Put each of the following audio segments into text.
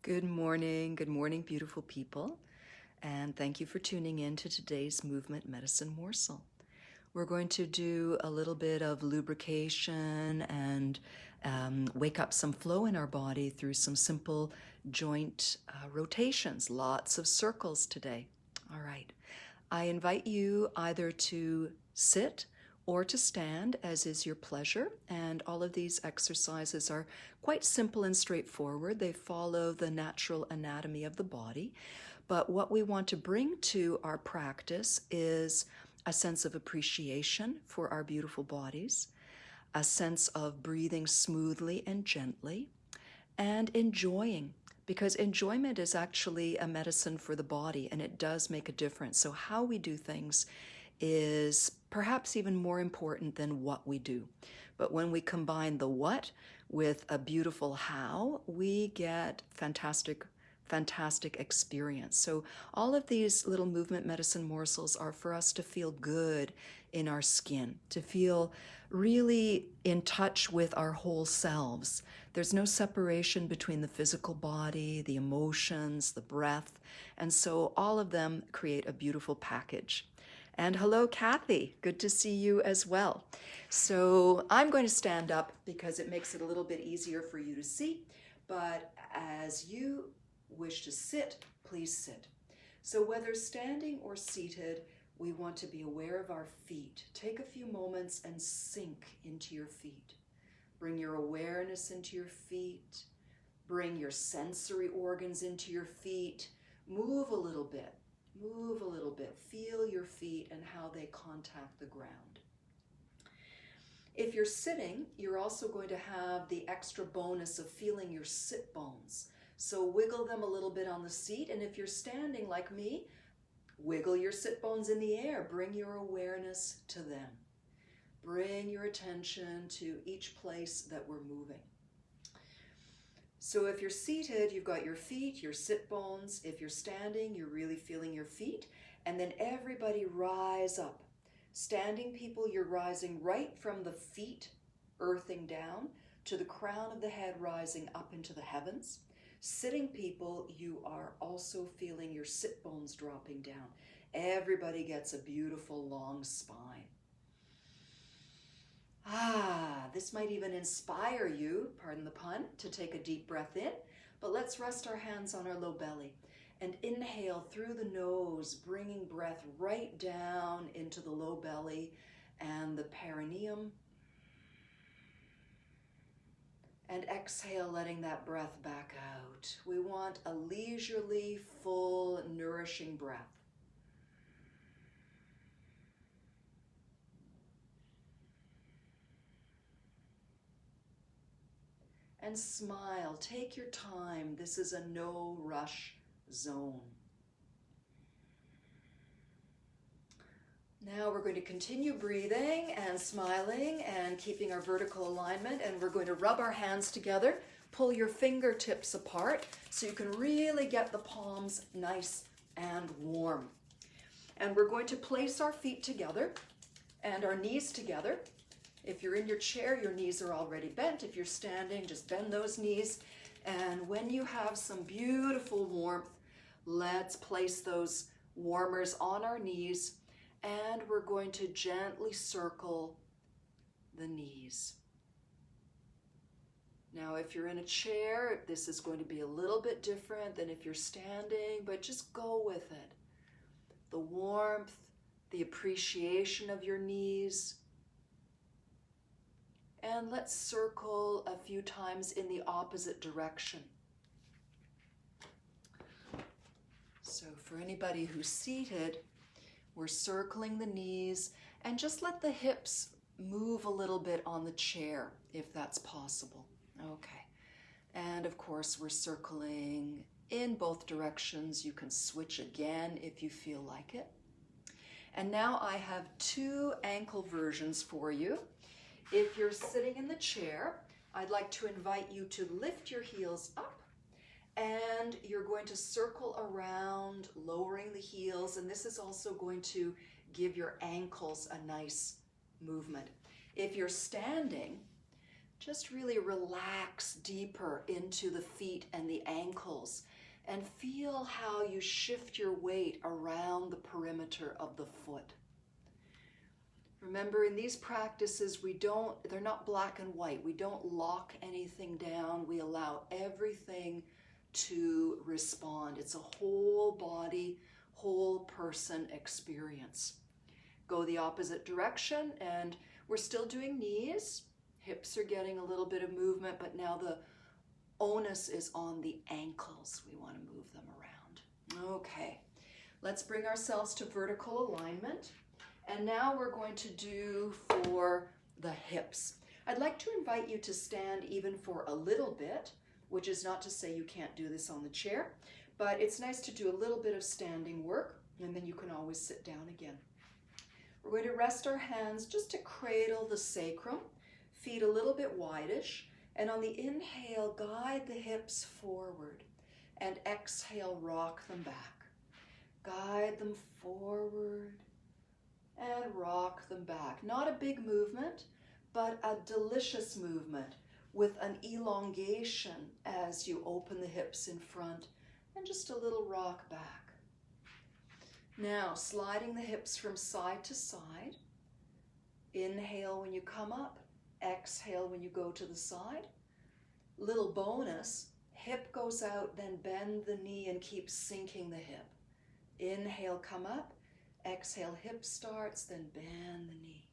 Good morning, beautiful people, and thank you for tuning in to today's Movement Medicine Morsel. We're going to do a little bit of lubrication and wake up some flow in our body through some simple joint rotations, lots of circles today. All right, I invite you either to sit or to stand, as is your pleasure. And all of these exercises are quite simple and straightforward. They follow the natural anatomy of the body. But what we want to bring to our practice is a sense of appreciation for our beautiful bodies, a sense of breathing smoothly and gently, and enjoying, because enjoyment is actually a medicine for the body and it does make a difference. So how we do things is perhaps even more important than what we do. But when we combine the what with a beautiful how, we get fantastic experience. So all of these little movement medicine morsels are for us to feel good in our skin, to feel really in touch with our whole selves. There's no separation between the physical body, the emotions, the breath, and so all of them create a beautiful package. And hello, Kathy. Good to see you as well. So I'm going to stand up because it makes it a little bit easier for you to see. But as you wish to sit, please sit. So whether standing or seated, we want to be aware of our feet. Take a few moments and sink into your feet. Bring your awareness into your feet. Bring your sensory organs into your feet. Move a little bit. Move a little bit. Feel your feet and how they contact the ground. If you're sitting, you're also going to have the extra bonus of feeling your sit bones. So wiggle them a little bit on the seat. And if you're standing like me, wiggle your sit bones in the air. Bring your awareness to them. Bring your attention to each place that we're moving. So if you're seated, you've got your feet, your sit bones. If you're standing, you're really feeling your feet. And then everybody rise up. Standing people, you're rising right from the feet, earthing down, to the crown of the head rising up into the heavens. Sitting people, you are also feeling your sit bones dropping down. Everybody gets a beautiful long spine. This might even inspire you, pardon the pun, to take a deep breath in. But let's rest our hands on our low belly and inhale through the nose, bringing breath right down into the low belly and the perineum. And exhale, letting that breath back out. We want a leisurely, full, nourishing breath. And smile. Take your time. This is a no rush zone. Now we're going to continue breathing and smiling and keeping our vertical alignment, and we're going to rub our hands together. Pull your fingertips apart so you can really get the palms nice and warm. And we're going to place our feet together and our knees together. If you're in your chair, your knees are already bent. If you're standing, just bend those knees. And when you have some beautiful warmth, let's place those warmers on our knees, and we're going to gently circle the knees. Now, if you're in a chair, this is going to be a little bit different than if you're standing, but just go with it. The warmth, the appreciation of your knees. And let's circle a few times in the opposite direction. So for anybody who's seated, we're circling the knees and just let the hips move a little bit on the chair if that's possible. Okay. And of course, we're circling in both directions. You can switch again if you feel like it. And now I have two ankle versions for you. If you're sitting in the chair, I'd like to invite you to lift your heels up, and you're going to circle around, lowering the heels, and this is also going to give your ankles a nice movement. If you're standing, just really relax deeper into the feet and the ankles and feel how you shift your weight around the perimeter of the foot. Remember, in these practices, they're not black and white. We don't lock anything down. We allow everything to respond. It's a whole body, whole person experience. Go the opposite direction, and we're still doing knees. Hips are getting a little bit of movement, but now the onus is on the ankles. We want to move them around. Okay, let's bring ourselves to vertical alignment. And now we're going to do for the hips. I'd like to invite you to stand even for a little bit, which is not to say you can't do this on the chair, but it's nice to do a little bit of standing work, and then you can always sit down again. We're going to rest our hands just to cradle the sacrum, feet a little bit wideish, and on the inhale, guide the hips forward, and exhale, rock them back. Guide them forward and rock them back. Not a big movement, but a delicious movement with an elongation as you open the hips in front and just a little rock back. Now, sliding the hips from side to side. Inhale when you come up, exhale when you go to the side. Little bonus, hip goes out, then bend the knee and keep sinking the hip. Inhale, come up. Exhale, hip starts, then bend the knee.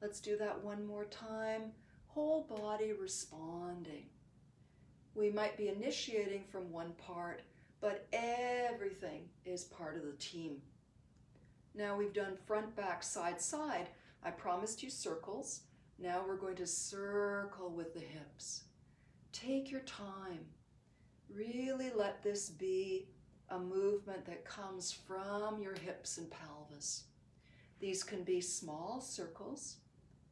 Let's do that one more time. Whole body responding. We might be initiating from one part, but everything is part of the team. Now we've done front, back, side, side. I promised you circles. Now we're going to circle with the hips. Take your time. Really let this be a movement that comes from your hips and pelvis. These can be small circles.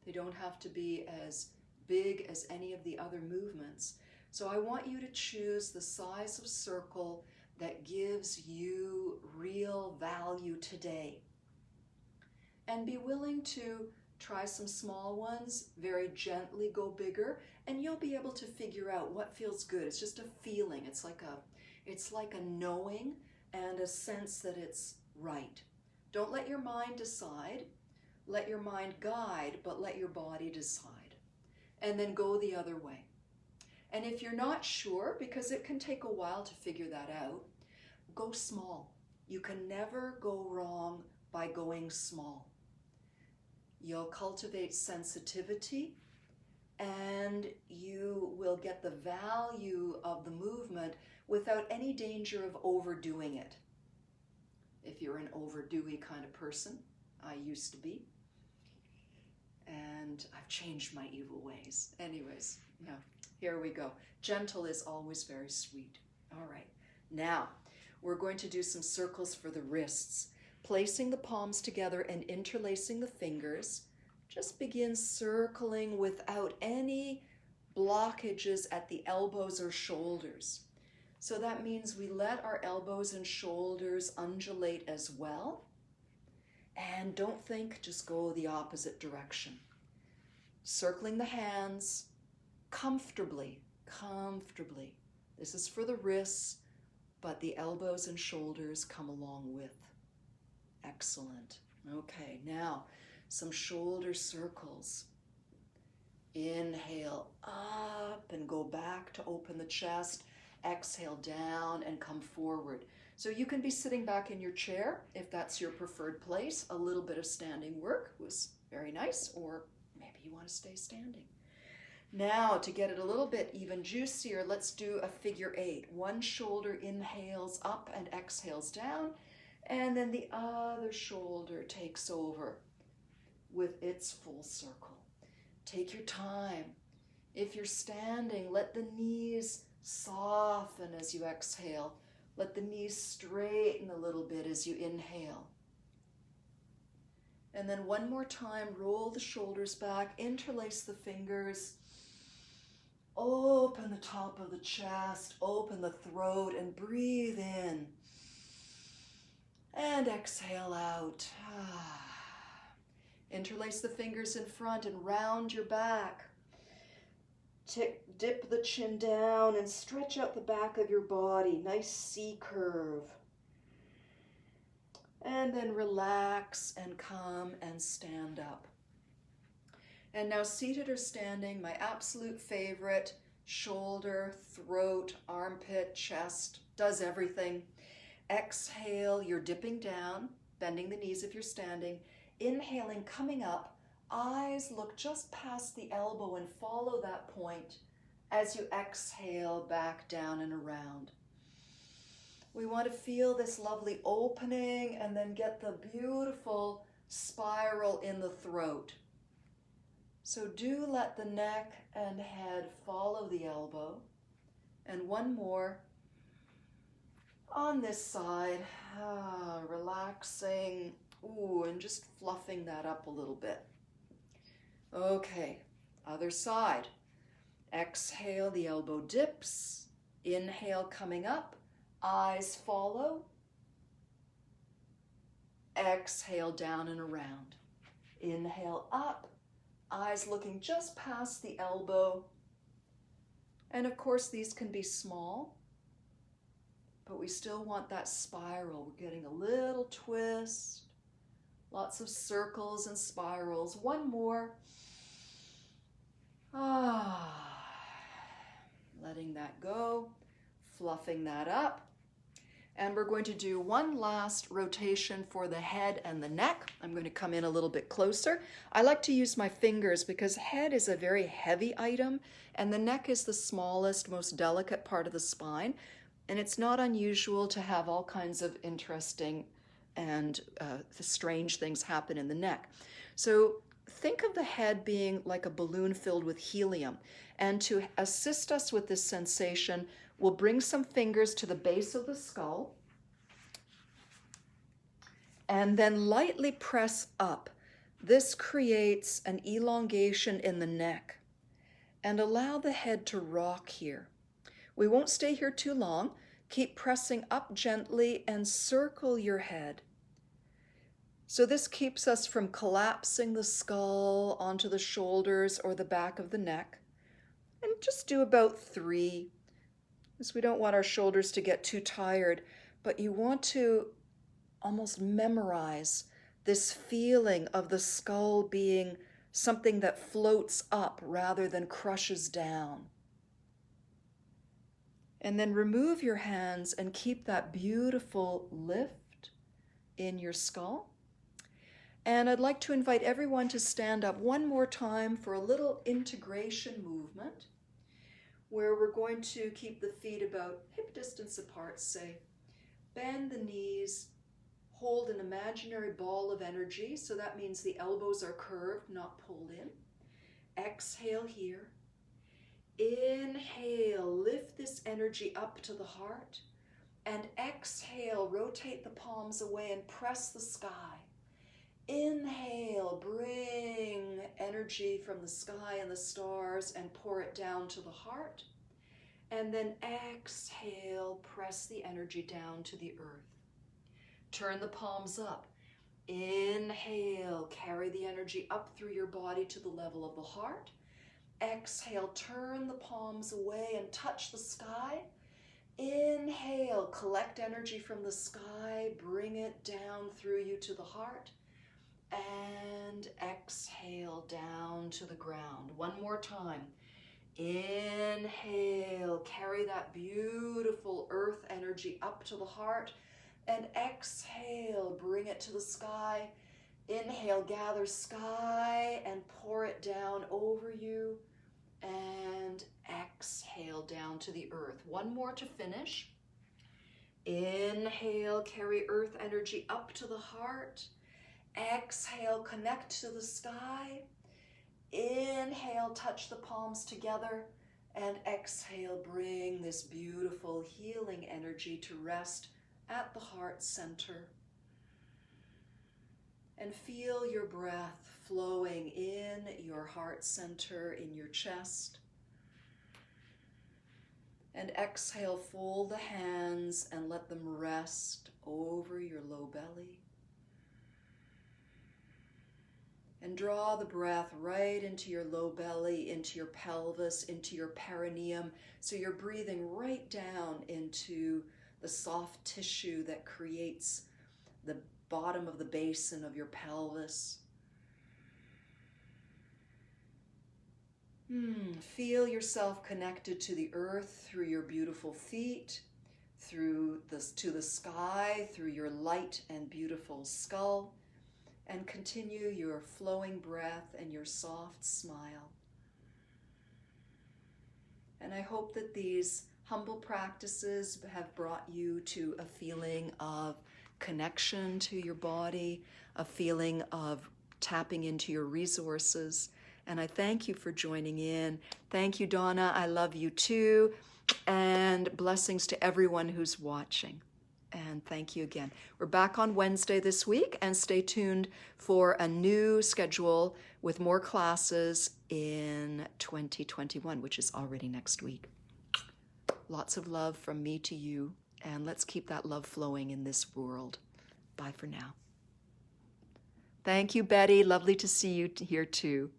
They don't have to be as big as any of the other movements. So I want you to choose the size of circle that gives you real value today. And be willing to try some small ones, very gently go bigger, and you'll be able to figure out what feels good. It's just a feeling. It's like a knowing and a sense that it's right. Don't let your mind decide. Let your mind guide, but let your body decide. And then go the other way. And if you're not sure, because it can take a while to figure that out, go small. You can never go wrong by going small. You'll cultivate sensitivity, and you will get the value of the movement without any danger of overdoing it. If you're an overdoing kind of person, I used to be, and I've changed my evil ways. Anyways, now here we go. Gentle is always very sweet. All right, now we're going to do some circles for the wrists. Placing the palms together and interlacing the fingers, just begin circling without any blockages at the elbows or shoulders. So that means we let our elbows and shoulders undulate as well. And don't think, just go the opposite direction. Circling the hands comfortably, comfortably. This is for the wrists, but the elbows and shoulders come along with. Excellent. Okay, now some shoulder circles. Inhale up and go back to open the chest. Exhale down and come forward. So you can be sitting back in your chair if that's your preferred place. A little bit of standing work was very nice, or maybe you want to stay standing. Now, to get it a little bit even juicier, let's do a figure 8. One shoulder inhales up and exhales down, and then the other shoulder takes over with its full circle. Take your time. If you're standing, let the knees soften as you exhale. Let the knees straighten a little bit as you inhale. And then one more time, roll the shoulders back, interlace the fingers, open the top of the chest, open the throat, and breathe in. And exhale out. Interlace the fingers in front and round your back. Dip the chin down and stretch out the back of your body. Nice C curve. And then relax and come and stand up. And now seated or standing, my absolute favorite, shoulder, throat, armpit, chest, does everything. Exhale, you're dipping down, bending the knees if you're standing. Inhaling, coming up, eyes look just past the elbow and follow that point as you exhale back down and around. We want to feel this lovely opening and then get the beautiful spiral in the throat. So do let the neck and head follow the elbow. And one more on this side, relaxing, and just fluffing that up a little bit. Okay, other side. Exhale, the elbow dips. Inhale, coming up. Eyes follow. Exhale, down and around. Inhale, up. Eyes looking just past the elbow. And of course, these can be small, but we still want that spiral. We're getting a little twist. Lots of circles and spirals. One more. Letting that go, fluffing that up. And we're going to do one last rotation for the head and the neck. I'm going to come in a little bit closer. I like to use my fingers because head is a very heavy item and the neck is the smallest, most delicate part of the spine. And it's not unusual to have all kinds of interesting and strange things happen in the neck. So think of the head being like a balloon filled with helium. And to assist us with this sensation, we'll bring some fingers to the base of the skull and then lightly press up. This creates an elongation in the neck and allow the head to rock here. We won't stay here too long. Keep pressing up gently and circle your head. So this keeps us from collapsing the skull onto the shoulders or the back of the neck. And just do about 3, because we don't want our shoulders to get too tired, but you want to almost memorize this feeling of the skull being something that floats up rather than crushes down. And then remove your hands and keep that beautiful lift in your skull. And I'd like to invite everyone to stand up one more time for a little integration movement where we're going to keep the feet about hip distance apart, say. Bend the knees, hold an imaginary ball of energy, so that means the elbows are curved, not pulled in. Exhale here. Inhale, lift this energy up to the heart. And exhale, rotate the palms away and press the sky. Inhale, bring energy from the sky and the stars and pour it down to the heart. And then exhale, press the energy down to the earth. Turn the palms up. Inhale, carry the energy up through your body to the level of the heart. Exhale, turn the palms away and touch the sky. Inhale, collect energy from the sky, bring it down through you to the heart. And exhale down to the ground. One more time. Inhale, carry that beautiful earth energy up to the heart. And exhale, bring it to the sky. Inhale, gather sky and pour it down over you. And exhale down to the earth. One more to finish. Inhale, carry earth energy up to the heart. Exhale, connect to the sky. Inhale, touch the palms together. And exhale, bring this beautiful healing energy to rest at the heart center. And feel your breath flowing in your heart center, in your chest. And exhale, fold the hands and let them rest over your low belly. And draw the breath right into your low belly, into your pelvis, into your perineum. So you're breathing right down into the soft tissue that creates the bottom of the basin of your pelvis. Feel yourself connected to the earth through your beautiful feet, to the sky, through your light and beautiful skull, and continue your flowing breath and your soft smile. And I hope that these humble practices have brought you to a feeling of connection to your body, a feeling of tapping into your resources. And I thank you for joining in. Thank you, Donna. I love you too. And blessings to everyone who's watching. And thank you again. We're back on Wednesday this week, and stay tuned for a new schedule with more classes in 2021, which is already next week. Lots of love from me to you, and let's keep that love flowing in this world. Bye for now. Thank you, Betty. Lovely to see you here too.